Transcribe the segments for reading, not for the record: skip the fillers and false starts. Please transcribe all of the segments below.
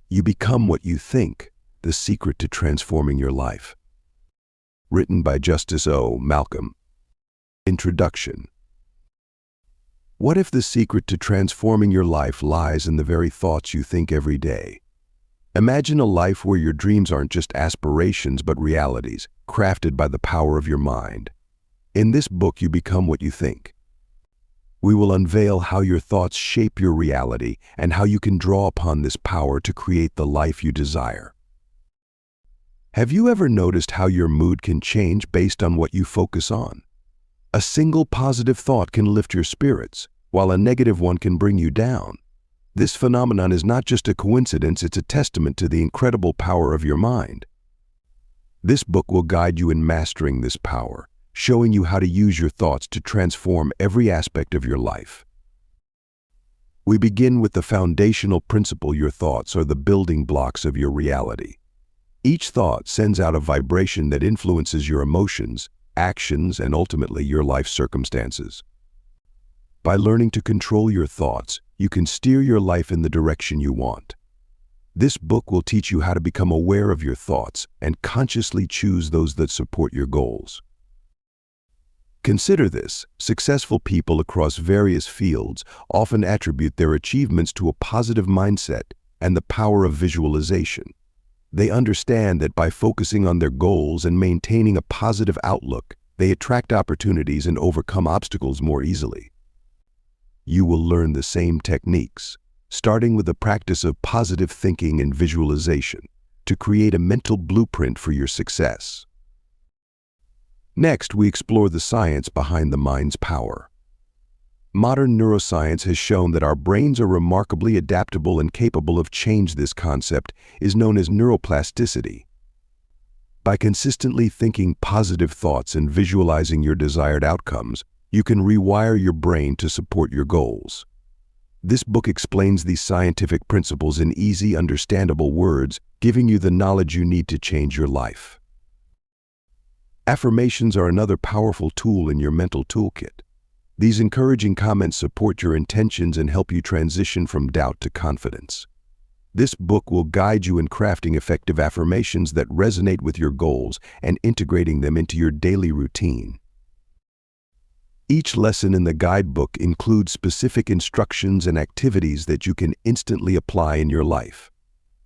You Become What You Think, The Secret to Transforming Your Life. Written by Justice O.MALCOLM. Introduction. What if the secret to transforming your life lies in the very thoughts you think every day? Imagine a life where your dreams aren't just aspirations but realities, crafted by the power of your mind. In this book, You Become What You Think. We will unveil how your thoughts shape your reality and how you can draw upon this power to create the life you desire. Have you ever noticed how your mood can change based on what you focus on? A single positive thought can lift your spirits, while a negative one can bring you down. This phenomenon is not just a coincidence, it's a testament to the incredible power of your mind. This book will guide you in mastering this power, showing you how to use your thoughts to transform every aspect of your life. We begin with the foundational principle: your thoughts are the building blocks of your reality. Each thought sends out a vibration that influences your emotions, actions, and ultimately your life circumstances. By learning to control your thoughts, you can steer your life in the direction you want. This book will teach you how to become aware of your thoughts and consciously choose those that support your goals. Consider this: successful people across various fields often attribute their achievements to a positive mindset and the power of visualization. They understand that by focusing on their goals and maintaining a positive outlook, they attract opportunities and overcome obstacles more easily. You will learn the same techniques, starting with the practice of positive thinking and visualization, to create a mental blueprint for your success. Next, we explore the science behind the mind's power. Modern neuroscience has shown that our brains are remarkably adaptable and capable of change. This concept is known as neuroplasticity. By consistently thinking positive thoughts and visualizing your desired outcomes, you can rewire your brain to support your goals. This book explains these scientific principles in easy, understandable words, giving you the knowledge you need to change your life. Affirmations are another powerful tool in your mental toolkit. These encouraging comments support your intentions and help you transition from doubt to confidence. This book will guide you in crafting effective affirmations that resonate with your goals and integrating them into your daily routine. Each lesson in the guidebook includes specific instructions and activities that you can instantly apply in your life.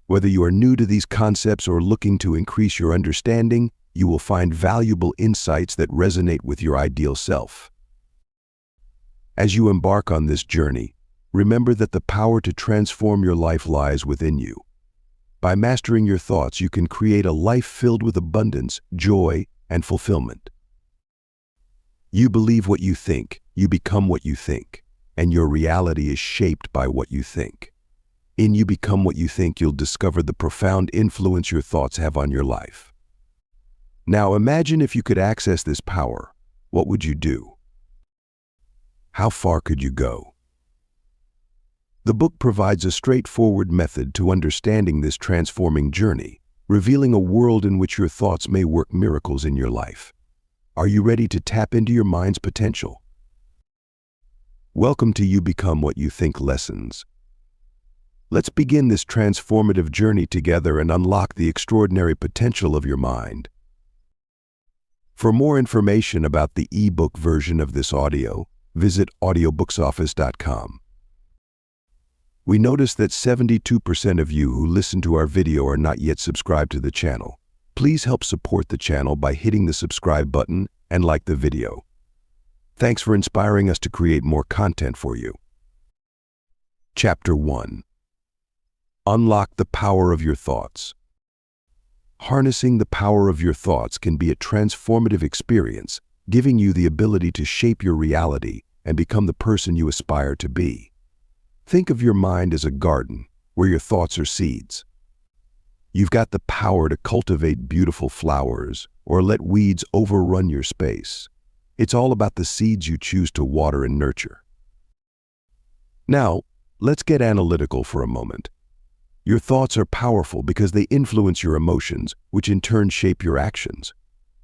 Whether you are new to these concepts or looking to increase your understanding, you will find valuable insights that resonate with your ideal self. As you embark on this journey, remember that the power to transform your life lies within you. By mastering your thoughts, you can create a life filled with abundance, joy, and fulfillment. You believe what you think, you become what you think, and your reality is shaped by what you think. In You Become What You Think, you'll discover the profound influence your thoughts have on your life. Now imagine if you could access this power. What would you do? How far could you go? The book provides a straightforward method to understanding this transforming journey, revealing a world in which your thoughts may work miracles in your life. Are you ready to tap into your mind's potential? Welcome to You Become What You Think lessons. Let's begin this transformative journey together and unlock the extraordinary potential of your mind. For more information about the ebook version of this audio, visit audiobooksoffice.com. We notice that 72% of you who listen to our video are not yet subscribed to the channel. Please help support the channel by hitting the subscribe button and like the video. Thanks for inspiring us to create more content for you. Chapter 1. Unlock the power of your thoughts. Harnessing the power of your thoughts can be a transformative experience, giving you the ability to shape your reality and become the person you aspire to be. Think of your mind as a garden where your thoughts are seeds. You've got the power to cultivate beautiful flowers or let weeds overrun your space. It's all about the seeds you choose to water and nurture. Now, let's get analytical for a moment. Your thoughts are powerful because they influence your emotions, which in turn shape your actions.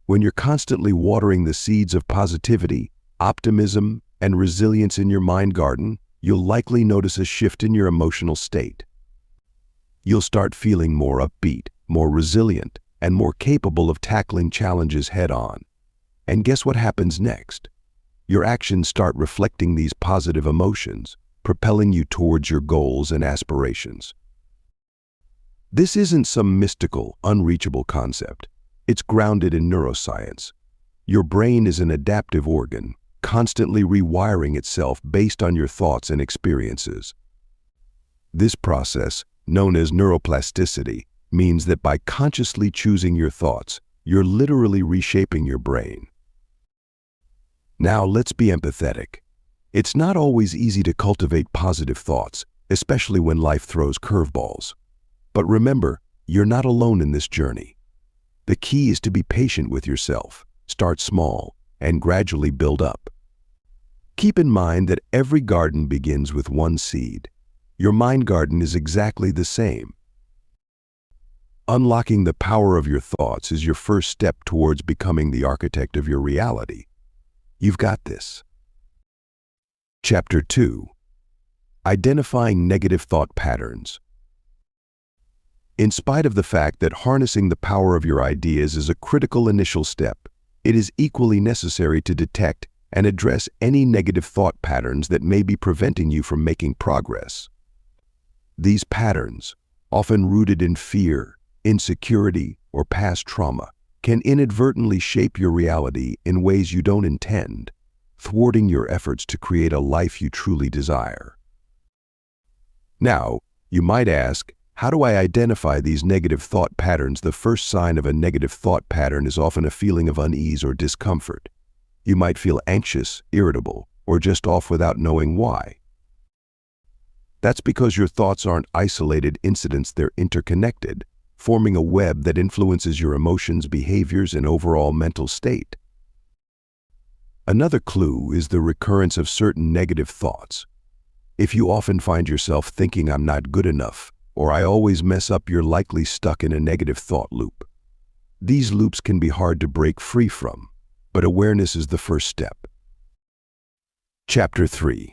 When you're constantly watering the seeds of positivity, optimism, and resilience in your mind garden, you'll likely notice a shift in your emotional state. You'll start feeling more upbeat, more resilient, and more capable of tackling challenges head-on. And guess what happens next? Your actions start reflecting these positive emotions, propelling you towards your goals and aspirations. This isn't some mystical, unreachable concept. It's grounded in neuroscience. Your brain is an adaptive organ, constantly rewiring itself based on your thoughts and experiences. This process, known as neuroplasticity, means that by consciously choosing your thoughts, you're literally reshaping your brain. Now let's be empathetic. It's not always easy to cultivate positive thoughts, especially when life throws curveballs. But remember, you're not alone in this journey. The key is to be patient with yourself, start small, and gradually build up. Keep in mind that every garden begins with one seed. Your mind garden is exactly the same. Unlocking the power of your thoughts is your first step towards becoming the architect of your reality. You've got this. Chapter 2. Identifying negative thought patterns. In spite of the fact that harnessing the power of your ideas is a critical initial step, it is equally necessary to detect and address any negative thought patterns that may be preventing you from making progress. These patterns, often rooted in fear, insecurity, or past trauma, can inadvertently shape your reality in ways you don't intend, thwarting your efforts to create a life you truly desire. Now, you might ask, how do I identify these negative thought patterns? The first sign of a negative thought pattern is often a feeling of unease or discomfort. You might feel anxious, irritable, or just off without knowing why. That's because your thoughts aren't isolated incidents, they're interconnected, forming a web that influences your emotions, behaviors, and overall mental state. Another clue is the recurrence of certain negative thoughts. If you often find yourself thinking, "I'm not good enough," or "I always mess up," you're likely stuck in a negative thought loop. These loops can be hard to break free from, but awareness is the first step. Chapter 3.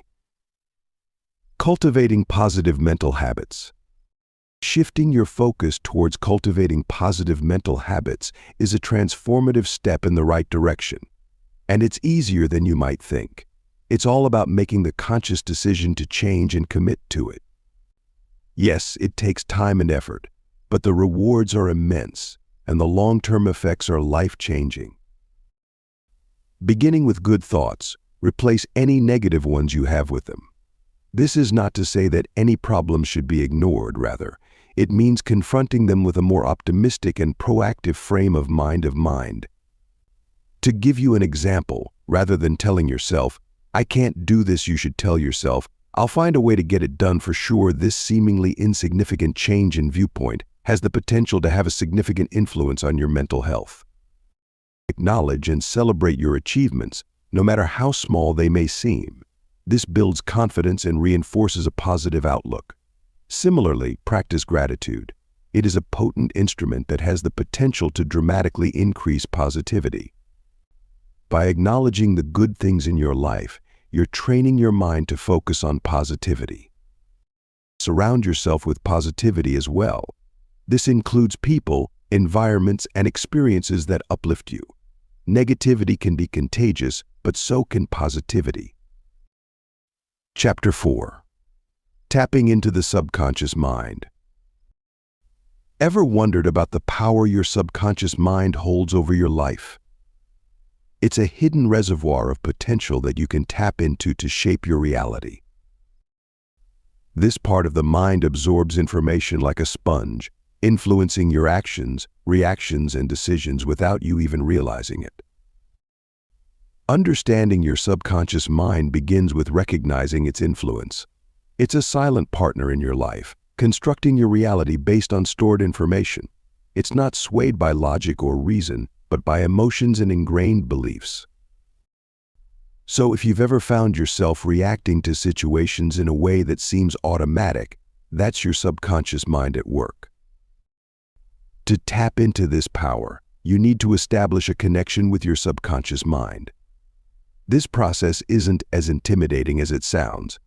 Cultivating positive mental habits. Shifting your focus towards cultivating positive mental habits is a transformative step in the right direction, and it's easier than you might think. It's all about making the conscious decision to change and commit to it. Yes, it takes time and effort, but the rewards are immense, and the long-term effects are life-changing. Beginning with good thoughts, replace any negative ones you have with them. This is not to say that any problems should be ignored, rather, it means confronting them with a more optimistic and proactive frame of mind. To give you an example, rather than telling yourself, "I can't do this," you should tell yourself, "I'll find a way to get it done for sure." This seemingly insignificant change in viewpoint has the potential to have a significant influence on your mental health. Acknowledge and celebrate your achievements, no matter how small they may seem. This builds confidence and reinforces a positive outlook. Similarly, practice gratitude. It is a potent instrument that has the potential to dramatically increase positivity. By acknowledging the good things in your life, you're training your mind to focus on positivity. Surround yourself with positivity as well. This includes people, environments, and experiences that uplift you. Negativity can be contagious, but so can positivity. Chapter 4. Tapping into the subconscious mind. Ever wondered about the power your subconscious mind holds over your life? It's a hidden reservoir of potential that you can tap into to shape your reality. This part of the mind absorbs information like a sponge, influencing your actions, reactions, and decisions without you even realizing it. Understanding your subconscious mind begins with recognizing its influence. It's a silent partner in your life, constructing your reality based on stored information. It's not swayed by logic or reason, but by emotions and ingrained beliefs. So if you've ever found yourself reacting to situations in a way that seems automatic, that's your subconscious mind at work. To tap into this power, you need to establish a connection with your subconscious mind. This process isn't as intimidating as it sounds.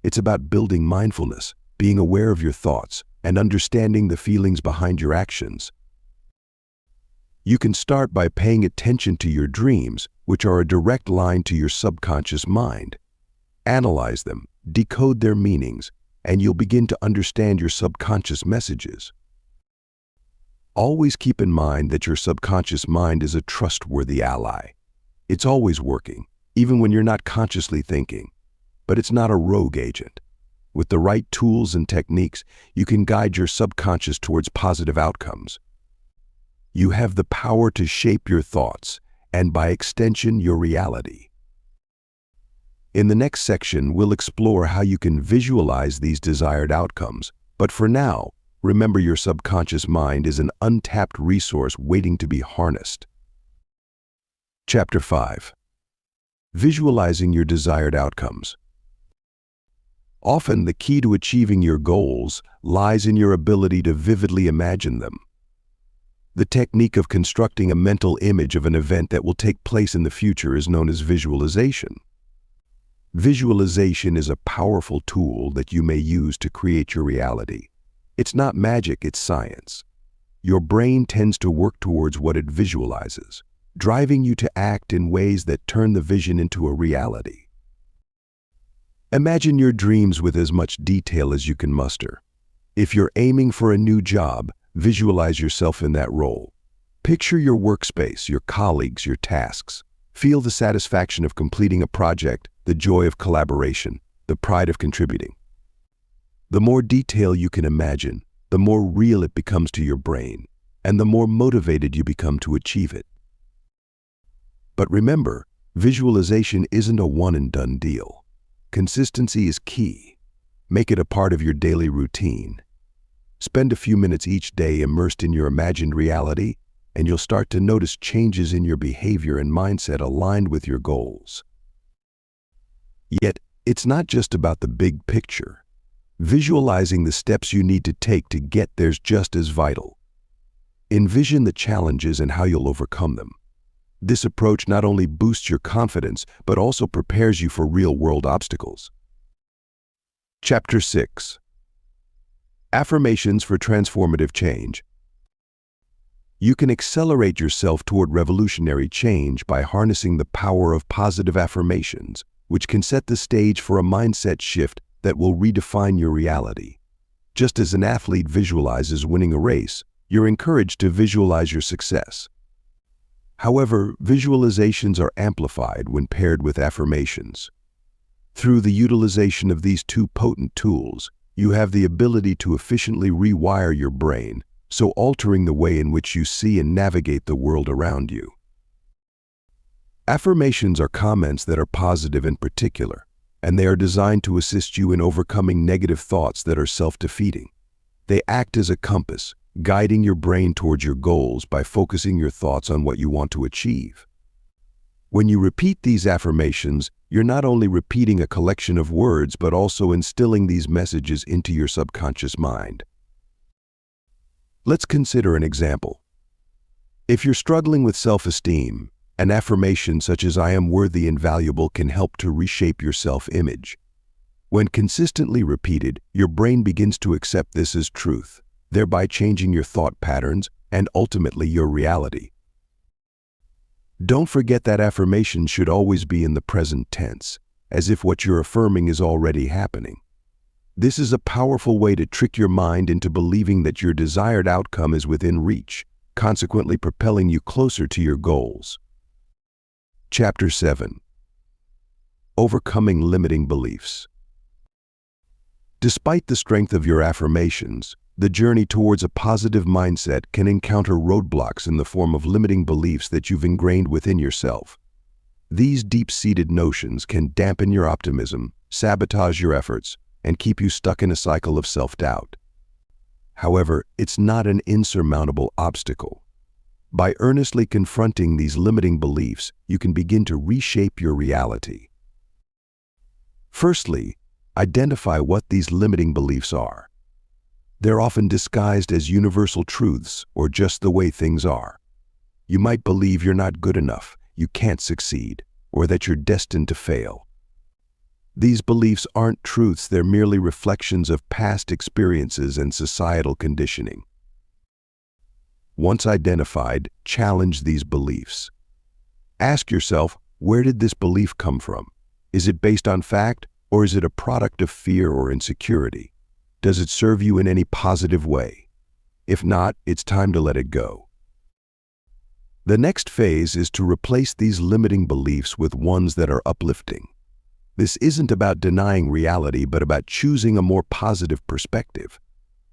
It's about building mindfulness, being aware of your thoughts, and understanding the feelings behind your actions. You can start by paying attention to your dreams, which are a direct line to your subconscious mind. Analyze them, decode their meanings, and you'll begin to understand your subconscious messages. Always keep in mind that your subconscious mind is a trustworthy ally. It's always working, even when you're not consciously thinking. But it's not a rogue agent. With the right tools and techniques, you can guide your subconscious towards positive outcomes. You have the power to shape your thoughts, and by extension, your reality. In the next section, we'll explore how you can visualize these desired outcomes. But for now, remember your subconscious mind is an untapped resource waiting to be harnessed. Chapter 5. Visualizing your desired outcomes. Often, the key to achieving your goals lies in your ability to vividly imagine them. The technique of constructing a mental image of an event that will take place in the future is known as visualization. Visualization is a powerful tool that you may use to create your reality. It's not magic, it's science. Your brain tends to work towards what it visualizes, driving you to act in ways that turn the vision into a reality. Imagine your dreams with as much detail as you can muster. If you're aiming for a new job, visualize yourself in that role. Picture your workspace, your colleagues, your tasks. Feel the satisfaction of completing a project, the joy of collaboration, the pride of contributing. The more detail you can imagine, the more real it becomes to your brain, and the more motivated you become to achieve it. But remember, visualization isn't a one-and-done deal. Consistency is key. Make it a part of your daily routine. Spend a few minutes each day immersed in your imagined reality, and you'll start to notice changes in your behavior and mindset aligned with your goals. Yet, it's not just about the big picture. Visualizing the steps you need to take to get there's just as vital. Envision the challenges and how you'll overcome them. This approach not only boosts your confidence, but also prepares you for real-world obstacles. Chapter 6. Affirmations for transformative change. You can accelerate yourself toward revolutionary change by harnessing the power of positive affirmations, which can set the stage for a mindset shift that will redefine your reality. Just as an athlete visualizes winning a race, you're encouraged to visualize your success. However, visualizations are amplified when paired with affirmations. Through the utilization of these two potent tools, you have the ability to efficiently rewire your brain, so altering the way in which you see and navigate the world around you. Affirmations are comments that are positive in particular, and they are designed to assist you in overcoming negative thoughts that are self-defeating. They act as a compass, guiding your brain towards your goals by focusing your thoughts on what you want to achieve. When you repeat these affirmations, you're not only repeating a collection of words, but also instilling these messages into your subconscious mind. Let's consider an example. If you're struggling with self-esteem, an affirmation such as "I am worthy and valuable" can help to reshape your self-image. When consistently repeated, your brain begins to accept this as truth, thereby changing your thought patterns and ultimately your reality. Don't forget that affirmation should always be in the present tense, as if what you're affirming is already happening. This is a powerful way to trick your mind into believing that your desired outcome is within reach, consequently propelling you closer to your goals. Chapter 7. Overcoming limiting beliefs. Despite the strength of your affirmations, the journey towards a positive mindset can encounter roadblocks in the form of limiting beliefs that you've ingrained within yourself. These deep-seated notions can dampen your optimism, sabotage your efforts, and keep you stuck in a cycle of self-doubt. However, it's not an insurmountable obstacle. By earnestly confronting these limiting beliefs, you can begin to reshape your reality. Firstly, identify what these limiting beliefs are. They're often disguised as universal truths or just the way things are. You might believe you're not good enough, you can't succeed, or that you're destined to fail. These beliefs aren't truths, they're merely reflections of past experiences and societal conditioning. Once identified, challenge these beliefs. Ask yourself, where did this belief come from? Is it based on fact, or is it a product of fear or insecurity? Does it serve you in any positive way? If not, it's time to let it go. The next phase is to replace these limiting beliefs with ones that are uplifting. This isn't about denying reality, but about choosing a more positive perspective.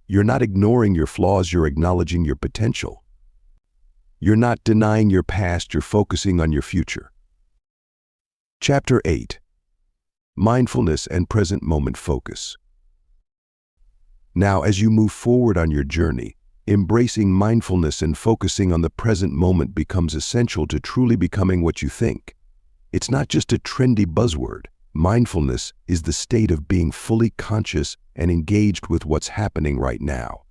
You're not ignoring your flaws, you're acknowledging your potential. You're not denying your past, you're focusing on your future. Chapter 8. Mindfulness and Present Moment Focus. Now, as you move forward on your journey, embracing mindfulness and focusing on the present moment becomes essential to truly becoming what you think. It's not just a trendy buzzword. Mindfulness is the state of being fully conscious and engaged with what's happening right now.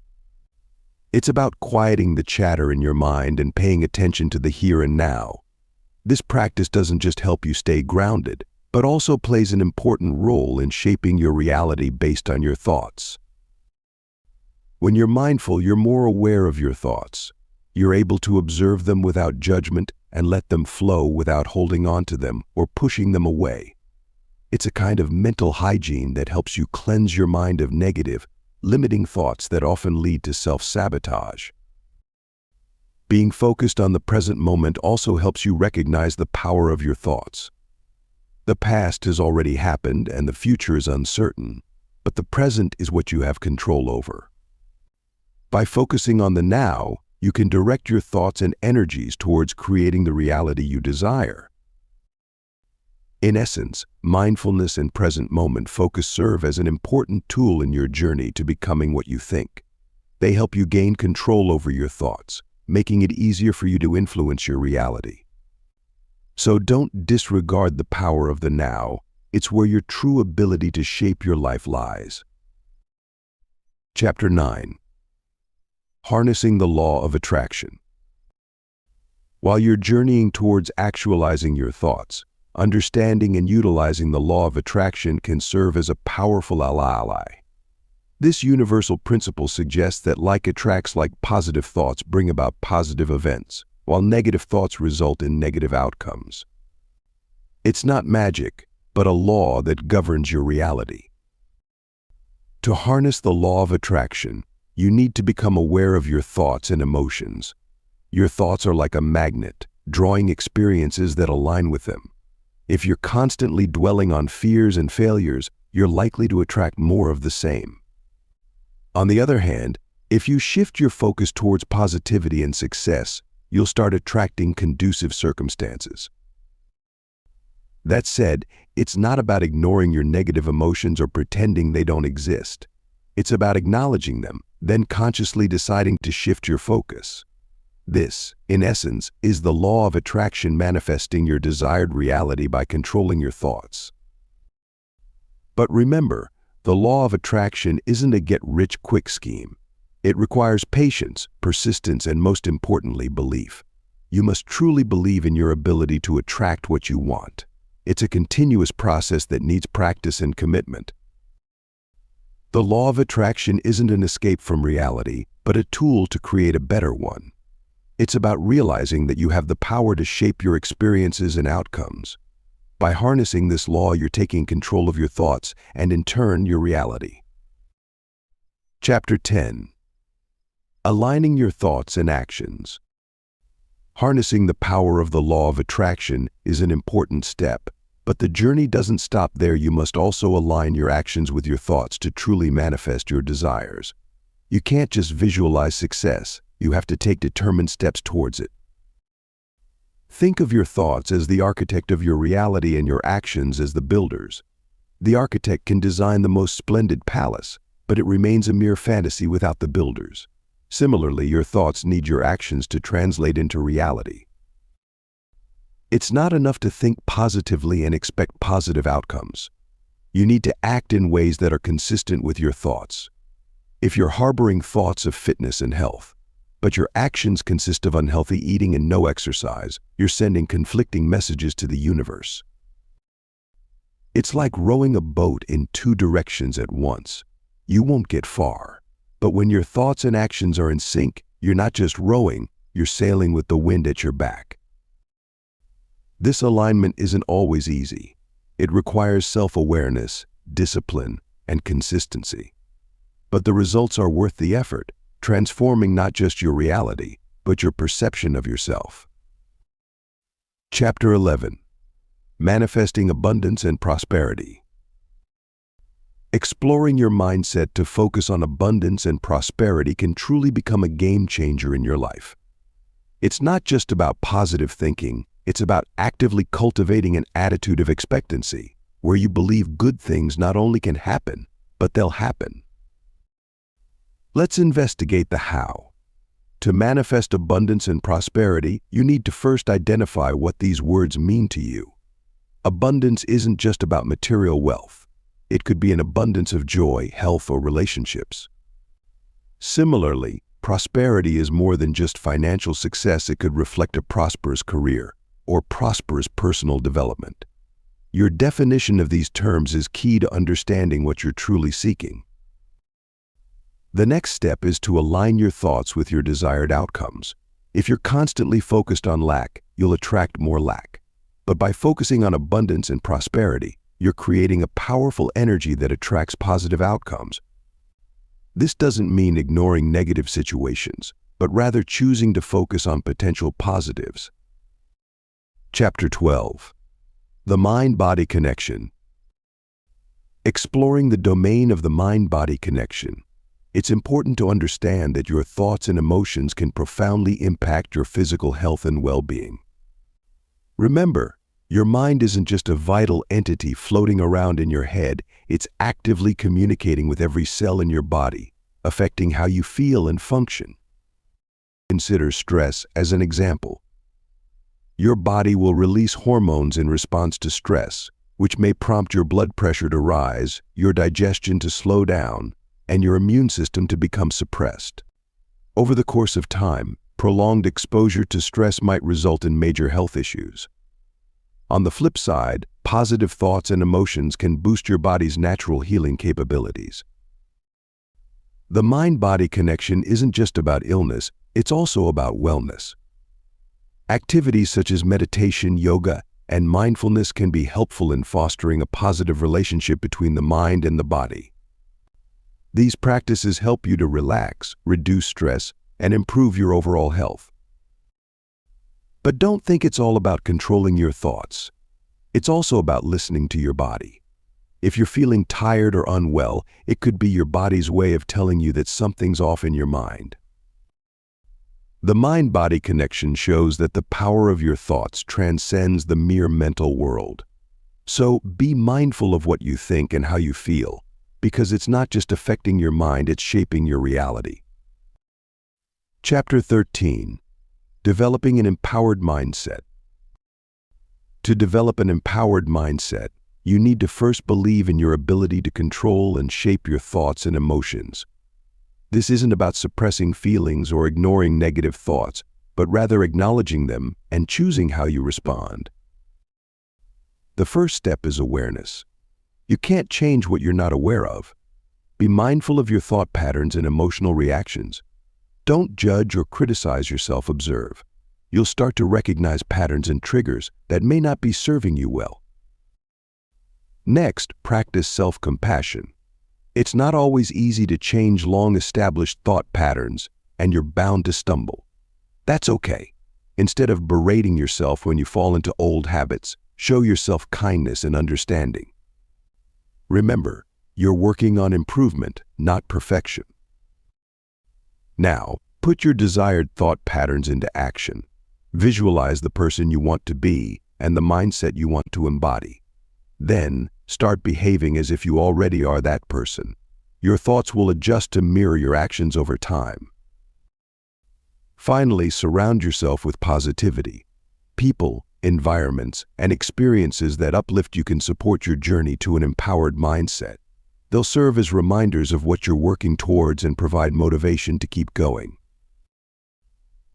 It's about quieting the chatter in your mind and paying attention to the here and now. This practice doesn't just help you stay grounded, but also plays an important role in shaping your reality based on your thoughts. When you're mindful, you're more aware of your thoughts. You're able to observe them without judgment and let them flow without holding on to them or pushing them away. It's a kind of mental hygiene that helps you cleanse your mind of negative, limiting thoughts that often lead to self-sabotage. Being focused on the present moment also helps you recognize the power of your thoughts. The past has already happened and the future is uncertain, but the present is what you have control over. By focusing on the now, you can direct your thoughts and energies towards creating the reality you desire. In essence, mindfulness and present moment focus serve as an important tool in your journey to becoming what you think. They help you gain control over your thoughts, making it easier for you to influence your reality. So don't disregard the power of the now. It's where your true ability to shape your life lies. Chapter 9. Harnessing the Law of Attraction. While you're journeying towards actualizing your thoughts, understanding and utilizing the law of attraction can serve as a powerful ally. This universal principle suggests that like attracts like, positive thoughts bring about positive events, while negative thoughts result in negative outcomes. It's not magic, but a law that governs your reality. To harness the law of attraction, you need to become aware of your thoughts and emotions. Your thoughts are like a magnet, drawing experiences that align with them. If you're constantly dwelling on fears and failures, you're likely to attract more of the same. On the other hand, if you shift your focus towards positivity and success, you'll start attracting conducive circumstances. That said, it's not about ignoring your negative emotions or pretending they don't exist. It's about acknowledging them, then consciously deciding to shift your focus. This, in essence, is the law of attraction, manifesting your desired reality by controlling your thoughts. But remember, the law of attraction isn't a get-rich-quick scheme. It requires patience, persistence, and most importantly, belief. You must truly believe in your ability to attract what you want. It's a continuous process that needs practice and commitment. The law of attraction isn't an escape from reality, but a tool to create a better one. It's about realizing that you have the power to shape your experiences and outcomes. By harnessing this law, you're taking control of your thoughts and, in turn, your reality. Chapter 10. Aligning your thoughts and actions. Harnessing the power of the law of attraction is an important step, but the journey doesn't stop there. You must also align your actions with your thoughts to truly manifest your desires. You can't just visualize success. You have to take determined steps towards it. Think of your thoughts as the architect of your reality and your actions as the builders. The architect can design the most splendid palace, but it remains a mere fantasy without the builders. Similarly, your thoughts need your actions to translate into reality. It's not enough to think positively and expect positive outcomes. You need to act in ways that are consistent with your thoughts. If you're harboring thoughts of fitness and health, but your actions consist of unhealthy eating and no exercise, you're sending conflicting messages to the universe. It's like rowing a boat in two directions at once. You won't get far. But when your thoughts and actions are in sync, you're not just rowing, you're sailing with the wind at your back. This alignment isn't always easy. It requires self-awareness, discipline, and consistency. But the results are worth the effort, transforming not just your reality, but your perception of yourself. Chapter 11. Manifesting Abundance and Prosperity. Exploring your mindset to focus on abundance and prosperity can truly become a game changer in your life. It's not just about positive thinking, it's about actively cultivating an attitude of expectancy, where you believe good things not only can happen, but they'll happen. Let's investigate the how. To manifest abundance and prosperity, you need to first identify what these words mean to you. Abundance isn't just about material wealth. It could be an abundance of joy, health, or relationships. Similarly, prosperity is more than just financial success. It could reflect a prosperous career or prosperous personal development. Your definition of these terms is key to understanding what you're truly seeking. The next step is to align your thoughts with your desired outcomes. If you're constantly focused on lack, you'll attract more lack. But by focusing on abundance and prosperity, you're creating a powerful energy that attracts positive outcomes. This doesn't mean ignoring negative situations, but rather choosing to focus on potential positives. Chapter 12. The Mind-Body Connection. Exploring the domain of the mind-body connection. It's important to understand that your thoughts and emotions can profoundly impact your physical health and well-being. Remember, your mind isn't just a vital entity floating around in your head, it's actively communicating with every cell in your body, affecting how you feel and function. Consider stress as an example. Your body will release hormones in response to stress, which may prompt your blood pressure to rise, your digestion to slow down, and your immune system to become suppressed. Over the course of time, prolonged exposure to stress might result in major health issues. On the flip side, positive thoughts and emotions can boost your body's natural healing capabilities. The mind-body connection isn't just about illness, it's also about wellness. Activities such as meditation, yoga, and mindfulness can be helpful in fostering a positive relationship between the mind and the body. These practices help you to relax, reduce stress, and improve your overall health. But don't think it's all about controlling your thoughts. It's also about listening to your body. If you're feeling tired or unwell, it could be your body's way of telling you that something's off in your mind. The mind-body connection shows that the power of your thoughts transcends the mere mental world. So be mindful of what you think and how you feel, because it's not just affecting your mind, it's shaping your reality. Chapter 13. Developing an empowered mindset. To develop an empowered mindset, you need to first believe in your ability to control and shape your thoughts and emotions. This isn't about suppressing feelings or ignoring negative thoughts, but rather acknowledging them and choosing how you respond. The first step is awareness. You can't change what you're not aware of. Be mindful of your thought patterns and emotional reactions. Don't judge or criticize yourself, observe. You'll start to recognize patterns and triggers that may not be serving you well. Next, practice self-compassion. It's not always easy to change long-established thought patterns, and you're bound to stumble. That's okay. Instead of berating yourself when you fall into old habits, show yourself kindness and understanding. Remember, you're working on improvement, not perfection. Now, put your desired thought patterns into action. Visualize the person you want to be and the mindset you want to embody. Then, start behaving as if you already are that person. Your thoughts will adjust to mirror your actions over time. Finally, surround yourself with positivity. People, environments, and experiences that uplift you can support your journey to an empowered mindset. They'll serve as reminders of what you're working towards and provide motivation to keep going.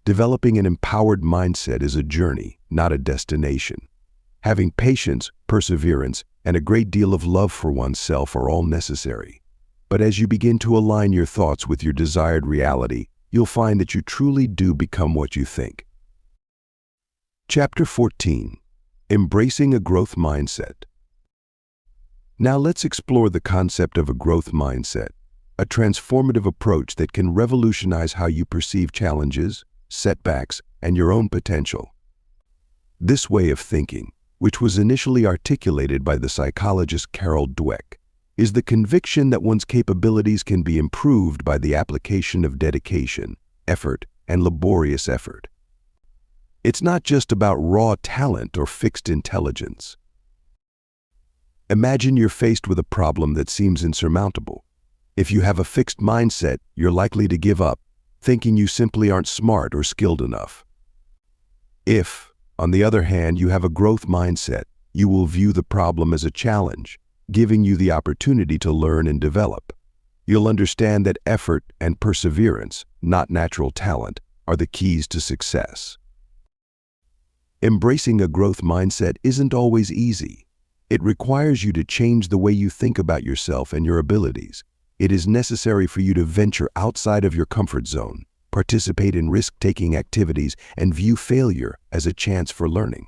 Developing an empowered mindset is a journey, not a destination. Having patience, perseverance, and a great deal of love for oneself are all necessary. But as you begin to align your thoughts with your desired reality, you'll find that you truly do become what you think. Chapter 14. Embracing a Growth Mindset. Now let's explore the concept of a growth mindset, a transformative approach that can revolutionize how you perceive challenges, setbacks, and your own potential. This way of thinking, which was initially articulated by the psychologist Carol Dweck, is the conviction that one's capabilities can be improved by the application of dedication, effort, and laborious effort. It's not just about raw talent or fixed intelligence. Imagine you're faced with a problem that seems insurmountable. If you have a fixed mindset, you're likely to give up, thinking you simply aren't smart or skilled enough. If, on the other hand, you have a growth mindset, you will view the problem as a challenge, giving you the opportunity to learn and develop. You'll understand that effort and perseverance, not natural talent, are the keys to success. Embracing a growth mindset isn't always easy. It requires you to change the way you think about yourself and your abilities. It is necessary for you to venture outside of your comfort zone, participate in risk-taking activities, and view failure as a chance for learning.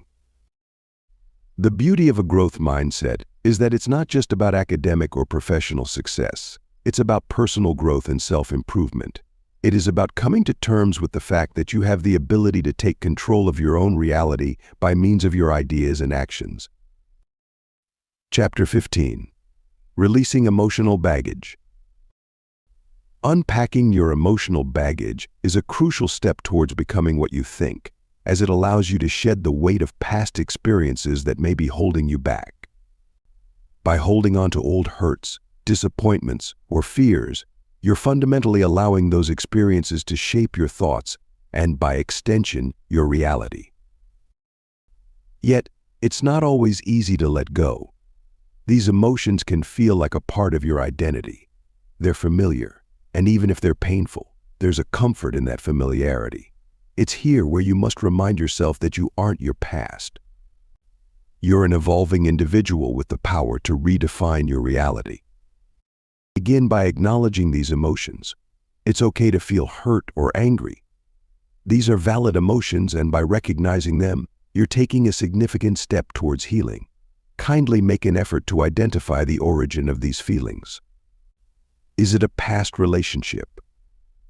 The beauty of a growth mindset is that it's not just about academic or professional success. It's about personal growth and self-improvement. It is about coming to terms with the fact that you have the ability to take control of your own reality by means of your ideas and actions. Chapter 15. Releasing Emotional Baggage. Unpacking your emotional baggage is a crucial step towards becoming what you think, as it allows you to shed the weight of past experiences that may be holding you back. By holding on to old hurts, disappointments, or fears, you're fundamentally allowing those experiences to shape your thoughts and, by extension, your reality. Yet, it's not always easy to let go. These emotions can feel like a part of your identity. They're familiar, and even if they're painful, there's a comfort in that familiarity. It's here where you must remind yourself that you aren't your past. You're an evolving individual with the power to redefine your reality. Begin by acknowledging these emotions. It's okay to feel hurt or angry. These are valid emotions, and by recognizing them, you're taking a significant step towards healing. Kindly make an effort to identify the origin of these feelings. Is it a past relationship?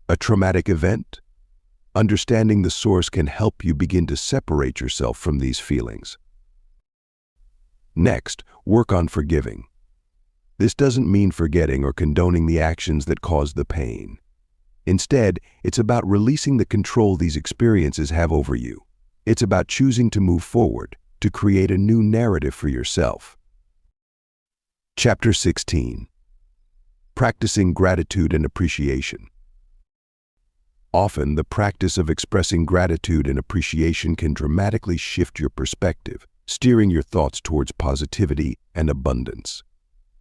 A traumatic event? Understanding the source can help you begin to separate yourself from these feelings. Next, work on forgiving. This doesn't mean forgetting or condoning the actions that caused the pain. Instead, it's about releasing the control these experiences have over you. It's about choosing to move forward, to create a new narrative for yourself. Chapter 16. Practicing Gratitude and Appreciation. Often, the practice of expressing gratitude and appreciation can dramatically shift your perspective, steering your thoughts towards positivity and abundance.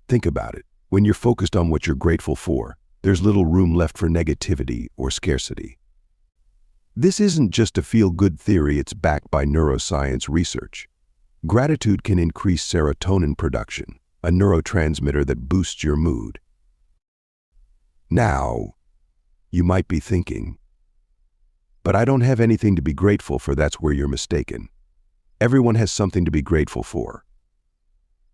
Think about it. When you're focused on what you're grateful for, there's little room left for negativity or scarcity. This isn't just a feel-good theory, it's backed by neuroscience research. Gratitude can increase serotonin production, a neurotransmitter that boosts your mood. Now, you might be thinking, but I don't have anything to be grateful for. That's where you're mistaken. Everyone has something to be grateful for.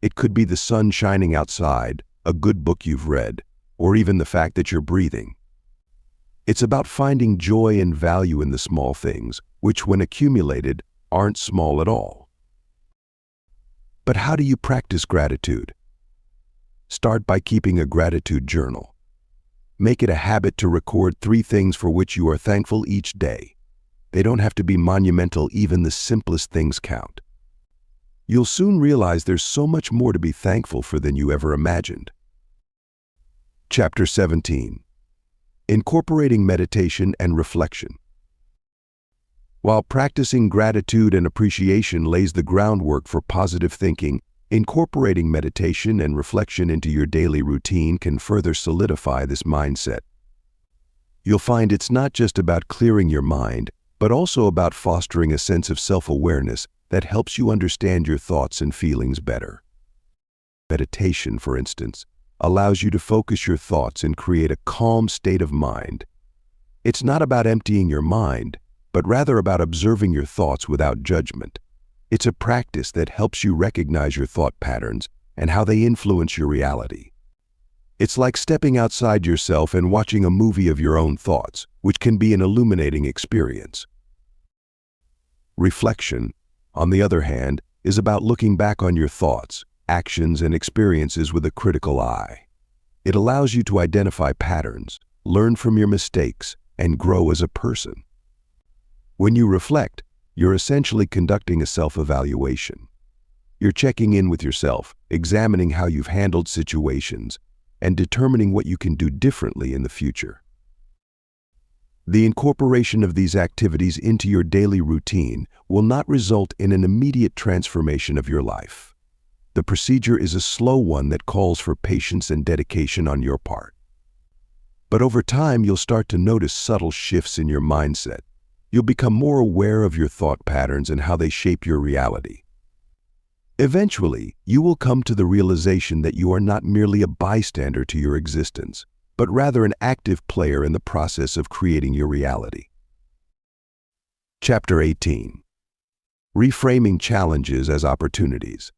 It could be the sun shining outside, a good book you've read, or even the fact that you're breathing. It's about finding joy and value in the small things, which when accumulated, aren't small at all. But how do you practice gratitude? Start by keeping a gratitude journal. Make it a habit to record 3 things for which you are thankful each day. They don't have to be monumental, even the simplest things count. You'll soon realize there's so much more to be thankful for than you ever imagined. Chapter 17. Incorporating Meditation and Reflection. While practicing gratitude and appreciation lays the groundwork for positive thinking, incorporating meditation and reflection into your daily routine can further solidify this mindset. You'll find it's not just about clearing your mind, but also about fostering a sense of self-awareness that helps you understand your thoughts and feelings better. Meditation, for instance, allows you to focus your thoughts and create a calm state of mind. It's not about emptying your mind, but rather about observing your thoughts without judgment. It's a practice that helps you recognize your thought patterns and how they influence your reality. It's like stepping outside yourself and watching a movie of your own thoughts, which can be an illuminating experience. Reflection, on the other hand, is about looking back on your thoughts, actions, and experiences with a critical eye. It allows you to identify patterns, learn from your mistakes, and grow as a person. When you reflect, you're essentially conducting a self-evaluation. You're checking in with yourself, examining how you've handled situations, and determining what you can do differently in the future. The incorporation of these activities into your daily routine will not result in an immediate transformation of your life. The procedure is a slow one that calls for patience and dedication on your part. But over time, you'll start to notice subtle shifts in your mindset. You'll become more aware of your thought patterns and how they shape your reality. Eventually, you will come to the realization that you are not merely a bystander to your existence, but rather an active player in the process of creating your reality. Chapter 18. Reframing challenges as opportunities.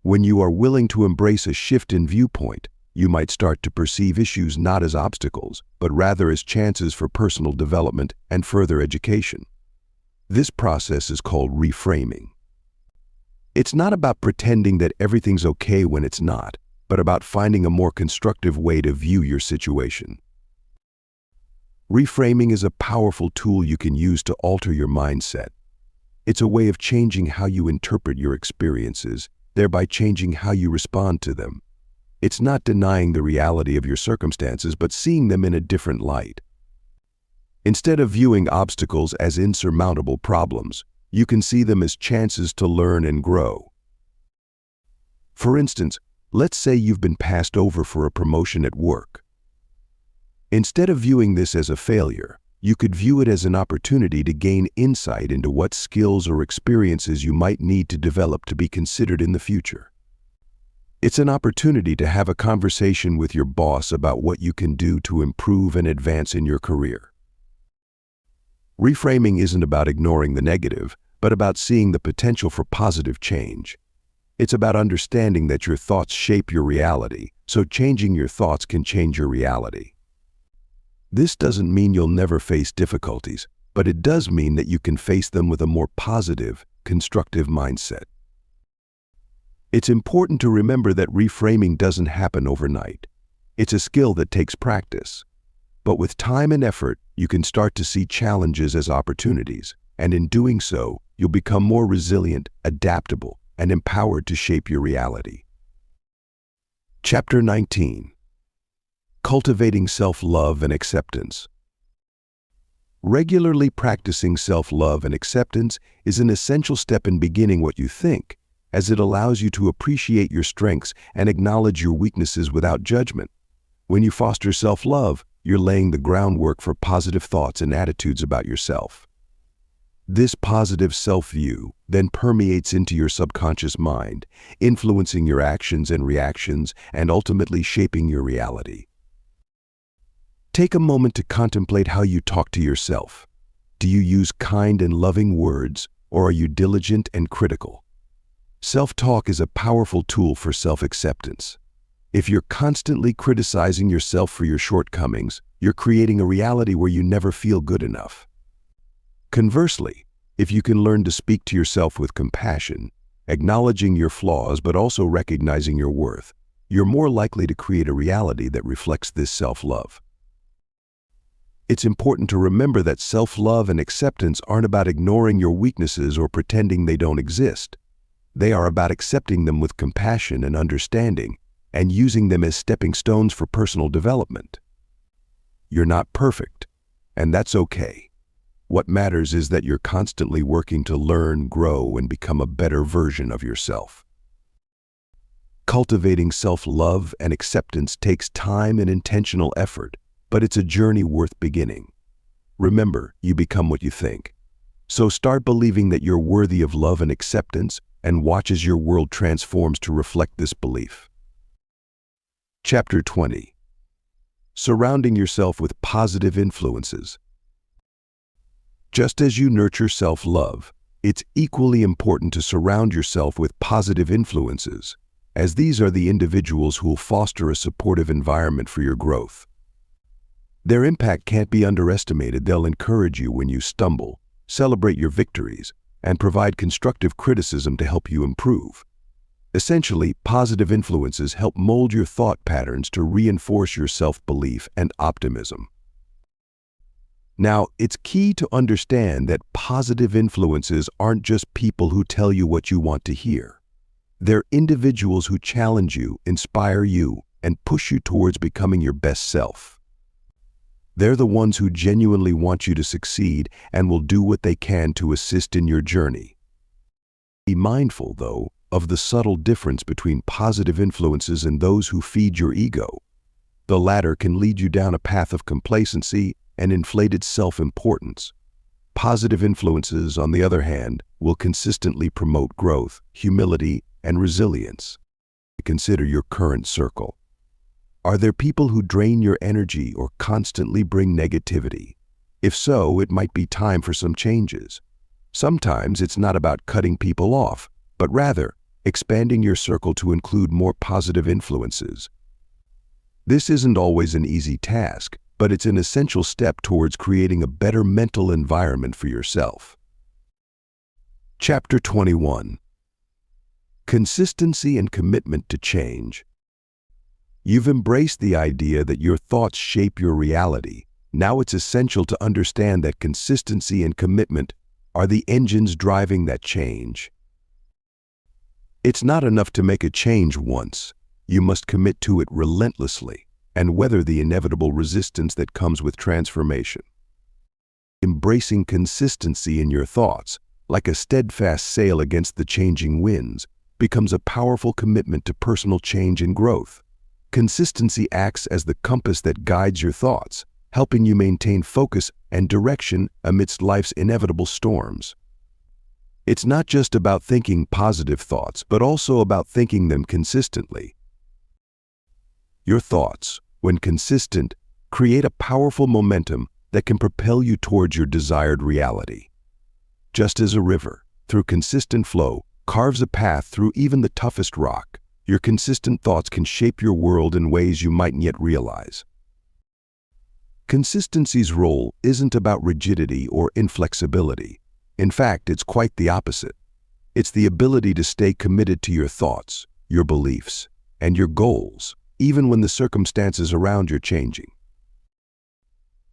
When you are willing to embrace a shift in viewpoint, you might start to perceive issues not as obstacles, but rather as chances for personal development and further education. This process is called reframing. It's not about pretending that everything's okay when it's not, but about finding a more constructive way to view your situation. Reframing is a powerful tool you can use to alter your mindset. It's a way of changing how you interpret your experiences, thereby changing how you respond to them. It's not denying the reality of your circumstances, but seeing them in a different light. Instead of viewing obstacles as insurmountable problems, you can see them as chances to learn and grow. For instance, let's say you've been passed over for a promotion at work. Instead of viewing this as a failure, you could view it as an opportunity to gain insight into what skills or experiences you might need to develop to be considered in the future. It's an opportunity to have a conversation with your boss about what you can do to improve and advance in your career. Reframing isn't about ignoring the negative, but about seeing the potential for positive change. It's about understanding that your thoughts shape your reality, so changing your thoughts can change your reality. This doesn't mean you'll never face difficulties, but it does mean that you can face them with a more positive, constructive mindset. It's important to remember that reframing doesn't happen overnight. It's a skill that takes practice. But with time and effort, you can start to see challenges as opportunities, and in doing so, you'll become more resilient, adaptable, and empowered to shape your reality. Chapter 19. Cultivating self-love and acceptance. Regularly practicing self-love and acceptance is an essential step in beginning what you think, as it allows you to appreciate your strengths and acknowledge your weaknesses without judgment. When you foster self-love, you're laying the groundwork for positive thoughts and attitudes about yourself. This positive self-view then permeates into your subconscious mind, influencing your actions and reactions and ultimately shaping your reality. Take a moment to contemplate how you talk to yourself. Do you use kind and loving words, or are you diligent and critical? Self-talk is a powerful tool for self-acceptance. If you're constantly criticizing yourself for your shortcomings, you're creating a reality where you never feel good enough. Conversely, if you can learn to speak to yourself with compassion, acknowledging your flaws but also recognizing your worth, you're more likely to create a reality that reflects this self-love. It's important to remember that self-love and acceptance aren't about ignoring your weaknesses or pretending they don't exist. They are about accepting them with compassion and understanding, and using them as stepping stones for personal development. You're not perfect, and that's okay. What matters is that you're constantly working to learn, grow, and become a better version of yourself. Cultivating self-love and acceptance takes time and intentional effort, but it's a journey worth beginning. Remember, you become what you think. So start believing that you're worthy of love and acceptance, and watch as your world transforms to reflect this belief. Chapter 20. Surrounding yourself with positive influences. Just as you nurture self-love, it's equally important to surround yourself with positive influences, as these are the individuals who will foster a supportive environment for your growth. Their impact can't be underestimated. They'll encourage you when you stumble, celebrate your victories, and provide constructive criticism to help you improve. Essentially, positive influences help mold your thought patterns to reinforce your self-belief and optimism. Now, it's key to understand that positive influences aren't just people who tell you what you want to hear. They're individuals who challenge you, inspire you, and push you towards becoming your best self. They're the ones who genuinely want you to succeed and will do what they can to assist in your journey. Be mindful, though, of the subtle difference between positive influences and those who feed your ego. The latter can lead you down a path of complacency and inflated self-importance. Positive influences, on the other hand, will consistently promote growth, humility, and resilience. Consider your current circle. Are there people who drain your energy or constantly bring negativity? If so, it might be time for some changes. Sometimes it's not about cutting people off, but rather expanding your circle to include more positive influences. This isn't always an easy task, but it's an essential step towards creating a better mental environment for yourself. Chapter 21. Consistency and commitment to change. You've embraced the idea that your thoughts shape your reality. Now it's essential to understand that consistency and commitment are the engines driving that change. It's not enough to make a change once. You must commit to it relentlessly and weather the inevitable resistance that comes with transformation. Embracing consistency in your thoughts, like a steadfast sail against the changing winds, becomes a powerful commitment to personal change and growth. Consistency acts as the compass that guides your thoughts, helping you maintain focus and direction amidst life's inevitable storms. It's not just about thinking positive thoughts, but also about thinking them consistently. Your thoughts, when consistent, create a powerful momentum that can propel you towards your desired reality. Just as a river, through consistent flow, carves a path through even the toughest rock, your consistent thoughts can shape your world in ways you mightn't yet realize. Consistency's role isn't about rigidity or inflexibility. In fact, it's quite the opposite. It's the ability to stay committed to your thoughts, your beliefs, and your goals, even when the circumstances around you are changing.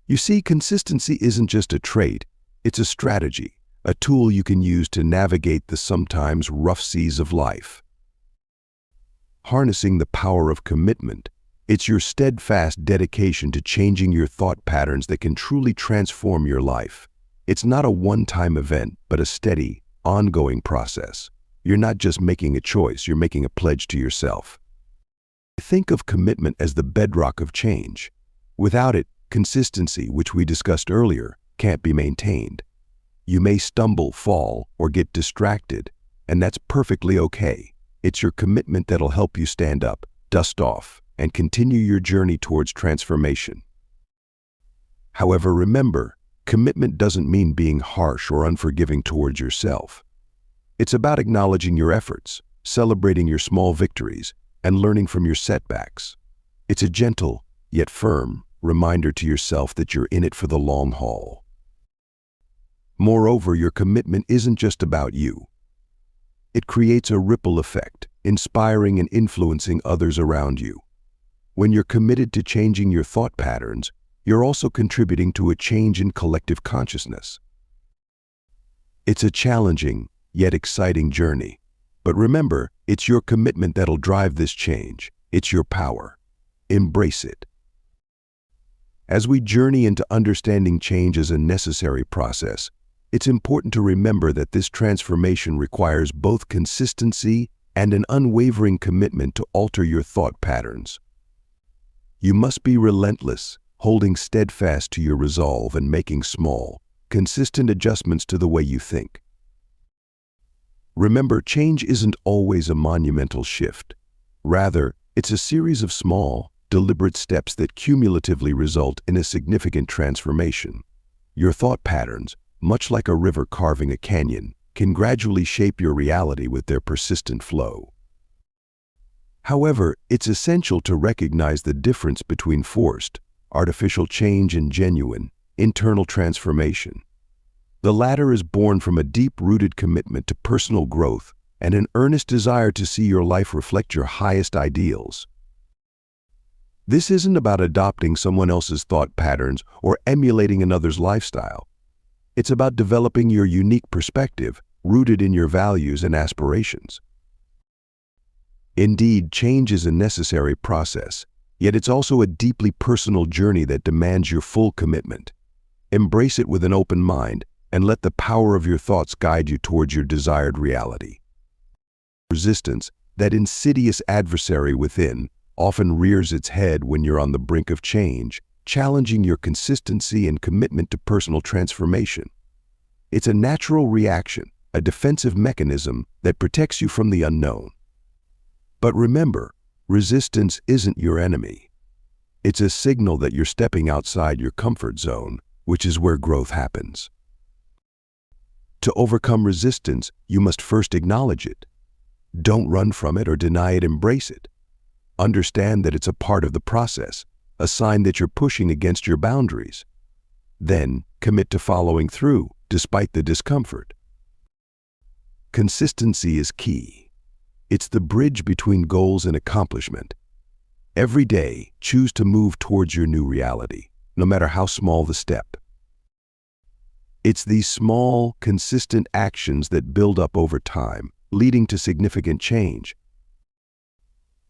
You see, consistency isn't just a trait, it's a strategy, a tool you can use to navigate the sometimes rough seas of life. Harnessing the power of commitment, it's your steadfast dedication to changing your thought patterns that can truly transform your life. It's not a one-time event, but a steady, ongoing process. You're not just making a choice, you're making a pledge to yourself. Think of commitment as the bedrock of change. Without it, consistency, which we discussed earlier, can't be maintained. You may stumble, fall, or get distracted, and that's perfectly okay. It's your commitment that'll help you stand up, dust off, and continue your journey towards transformation. However, remember, commitment doesn't mean being harsh or unforgiving towards yourself. It's about acknowledging your efforts, celebrating your small victories, and learning from your setbacks. It's a gentle, yet firm, reminder to yourself that you're in it for the long haul. Moreover, your commitment isn't just about you. It creates a ripple effect, inspiring and influencing others around you. When you're committed to changing your thought patterns, you're also contributing to a change in collective consciousness. It's a challenging, yet exciting journey. But remember, it's your commitment that'll drive this change. It's your power. Embrace it. As we journey into understanding change as a necessary process, it's important to remember that this transformation requires both consistency and an unwavering commitment to alter your thought patterns. You must be relentless, holding steadfast to your resolve and making small, consistent adjustments to the way you think. Remember, change isn't always a monumental shift. Rather, it's a series of small, deliberate steps that cumulatively result in a significant transformation. Your thought patterns, much like a river carving a canyon, can gradually shape your reality with their persistent flow. However, it's essential to recognize the difference between forced, artificial change and genuine, internal transformation. The latter is born from a deep-rooted commitment to personal growth and an earnest desire to see your life reflect your highest ideals. This isn't about adopting someone else's thought patterns or emulating another's lifestyle. It's about developing your unique perspective, rooted in your values and aspirations. Indeed, change is a necessary process, yet it's also a deeply personal journey that demands your full commitment. Embrace it with an open mind and let the power of your thoughts guide you towards your desired reality. Resistance, that insidious adversary within, often rears its head when you're on the brink of change, challenging your consistency and commitment to personal transformation. It's a natural reaction, a defensive mechanism that protects you from the unknown. But remember, resistance isn't your enemy. It's a signal that you're stepping outside your comfort zone, which is where growth happens. To overcome resistance, you must first acknowledge it. Don't run from it or deny it, embrace it. Understand that it's a part of the process, a sign that you're pushing against your boundaries. Then, commit to following through, despite the discomfort. Consistency is key. It's the bridge between goals and accomplishment. Every day, choose to move towards your new reality, no matter how small the step. It's these small, consistent actions that build up over time, leading to significant change.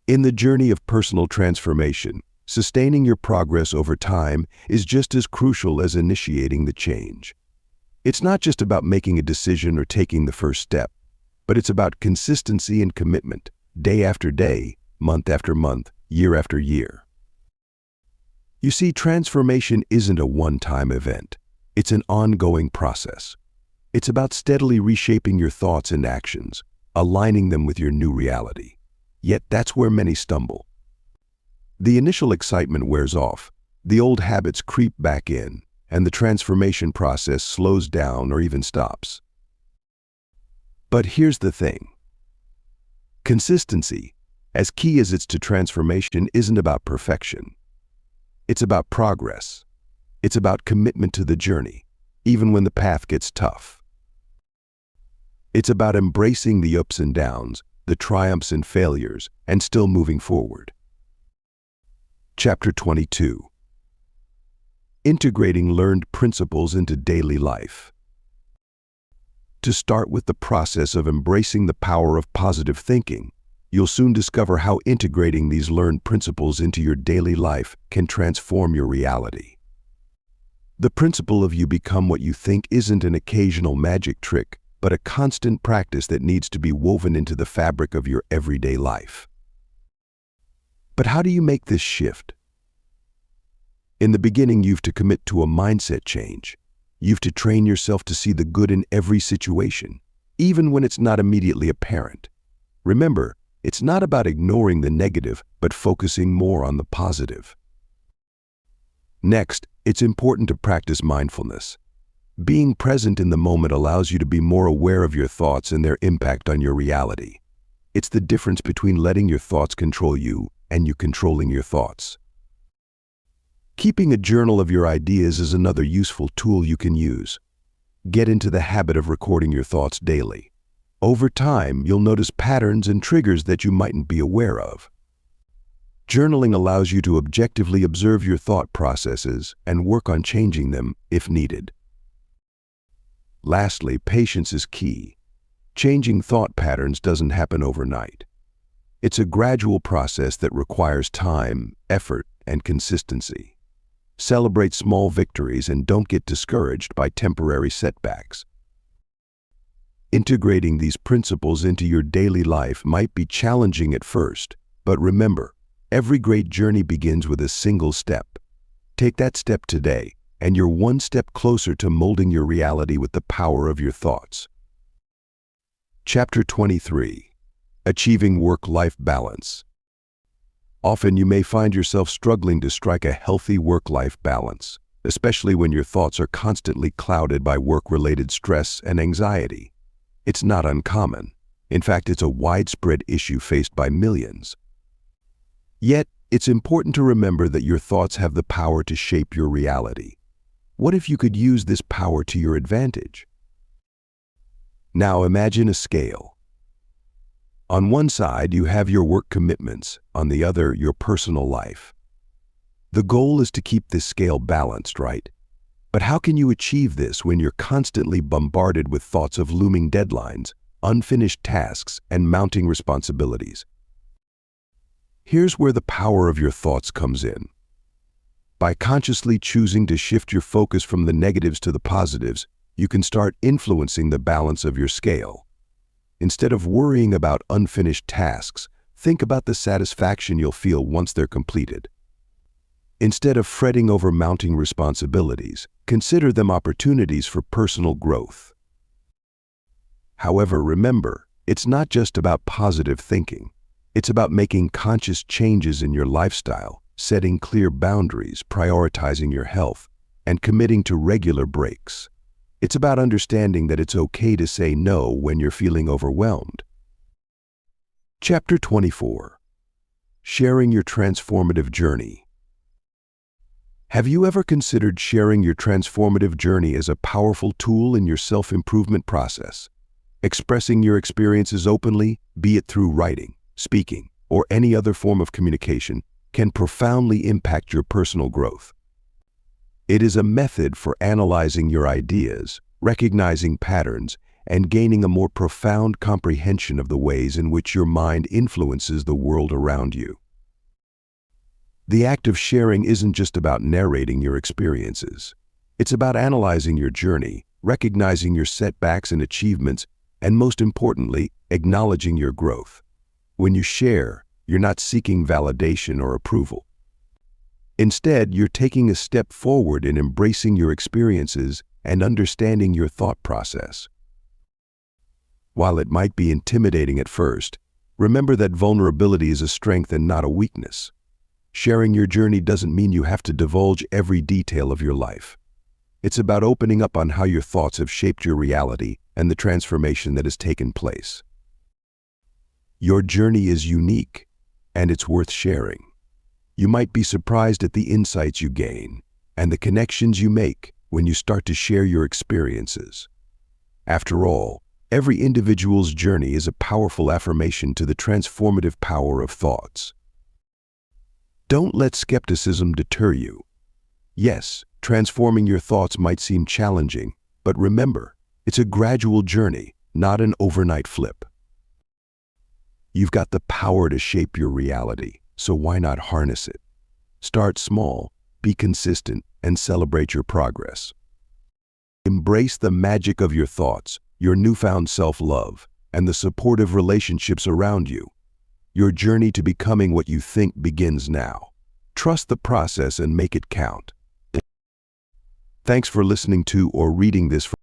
In the journey of personal transformation, sustaining your progress over time is just as crucial as initiating the change. It's not just about making a decision or taking the first step, but it's about consistency and commitment, day after day, month after month, year after year. You see, transformation isn't a one-time event. It's an ongoing process. It's about steadily reshaping your thoughts and actions, aligning them with your new reality. Yet that's where many stumble. The initial excitement wears off, the old habits creep back in, and the transformation process slows down or even stops. But here's the thing. Consistency, as key as it's to transformation, isn't about perfection. It's about progress. It's about commitment to the journey, even when the path gets tough. It's about embracing the ups and downs, the triumphs and failures, and still moving forward. Chapter 22. Integrating learned principles into daily life. To start with the process of embracing the power of positive thinking, you'll soon discover how integrating these learned principles into your daily life can transform your reality. The principle of you become what you think isn't an occasional magic trick, but a constant practice that needs to be woven into the fabric of your everyday life. But how do you make this shift? In the beginning, you've to commit to a mindset change. You've to train yourself to see the good in every situation, even when it's not immediately apparent. Remember, it's not about ignoring the negative, but focusing more on the positive. Next, it's important to practice mindfulness. Being present in the moment allows you to be more aware of your thoughts and their impact on your reality. It's the difference between letting your thoughts control you and you controlling your thoughts. Keeping a journal of your ideas is another useful tool you can use. Get into the habit of recording your thoughts daily. Over time, you'll notice patterns and triggers that you mightn't be aware of. Journaling allows you to objectively observe your thought processes and work on changing them if needed. Lastly, patience is key. Changing thought patterns doesn't happen overnight. It's a gradual process that requires time, effort, and consistency. Celebrate small victories and don't get discouraged by temporary setbacks. Integrating these principles into your daily life might be challenging at first, but remember, every great journey begins with a single step. Take that step today, and you're one step closer to molding your reality with the power of your thoughts. Chapter 23. Achieving Work-Life Balance. Often you may find yourself struggling to strike a healthy work-life balance, especially when your thoughts are constantly clouded by work-related stress and anxiety. It's not uncommon. In fact, it's a widespread issue faced by millions. Yet, it's important to remember that your thoughts have the power to shape your reality. What if you could use this power to your advantage? Now imagine a scale. On one side, you have your work commitments, on the other, your personal life. The goal is to keep this scale balanced, right? But how can you achieve this when you're constantly bombarded with thoughts of looming deadlines, unfinished tasks, and mounting responsibilities? Here's where the power of your thoughts comes in. By consciously choosing to shift your focus from the negatives to the positives, you can start influencing the balance of your scale. Instead of worrying about unfinished tasks, think about the satisfaction you'll feel once they're completed. Instead of fretting over mounting responsibilities, consider them opportunities for personal growth. However, remember, it's not just about positive thinking. It's about making conscious changes in your lifestyle, setting clear boundaries, prioritizing your health, and committing to regular breaks. It's about understanding that it's okay to say no when you're feeling overwhelmed. Chapter 24. Sharing your transformative journey. Have you ever considered sharing your transformative journey as a powerful tool in your self-improvement process? Expressing your experiences openly, be it through writing, speaking, or any other form of communication, can profoundly impact your personal growth. It is a method for analyzing your ideas, recognizing patterns, and gaining a more profound comprehension of the ways in which your mind influences the world around you. The act of sharing isn't just about narrating your experiences. It's about analyzing your journey, recognizing your setbacks and achievements, and most importantly, acknowledging your growth. When you share, you're not seeking validation or approval. Instead, you're taking a step forward in embracing your experiences and understanding your thought process. While it might be intimidating at first, remember that vulnerability is a strength and not a weakness. Sharing your journey doesn't mean you have to divulge every detail of your life. It's about opening up on how your thoughts have shaped your reality and the transformation that has taken place. Your journey is unique, and it's worth sharing. You might be surprised at the insights you gain and the connections you make when you start to share your experiences. After all, every individual's journey is a powerful affirmation to the transformative power of thoughts. Don't let skepticism deter you. Yes, transforming your thoughts might seem challenging, but remember, it's a gradual journey, not an overnight flip. You've got the power to shape your reality, so why not harness it? Start small, be consistent, and celebrate your progress. Embrace the magic of your thoughts, your newfound self-love, and the supportive relationships around you. Your journey to becoming what you think begins now. Trust the process and make it count. Thanks for listening to or reading this.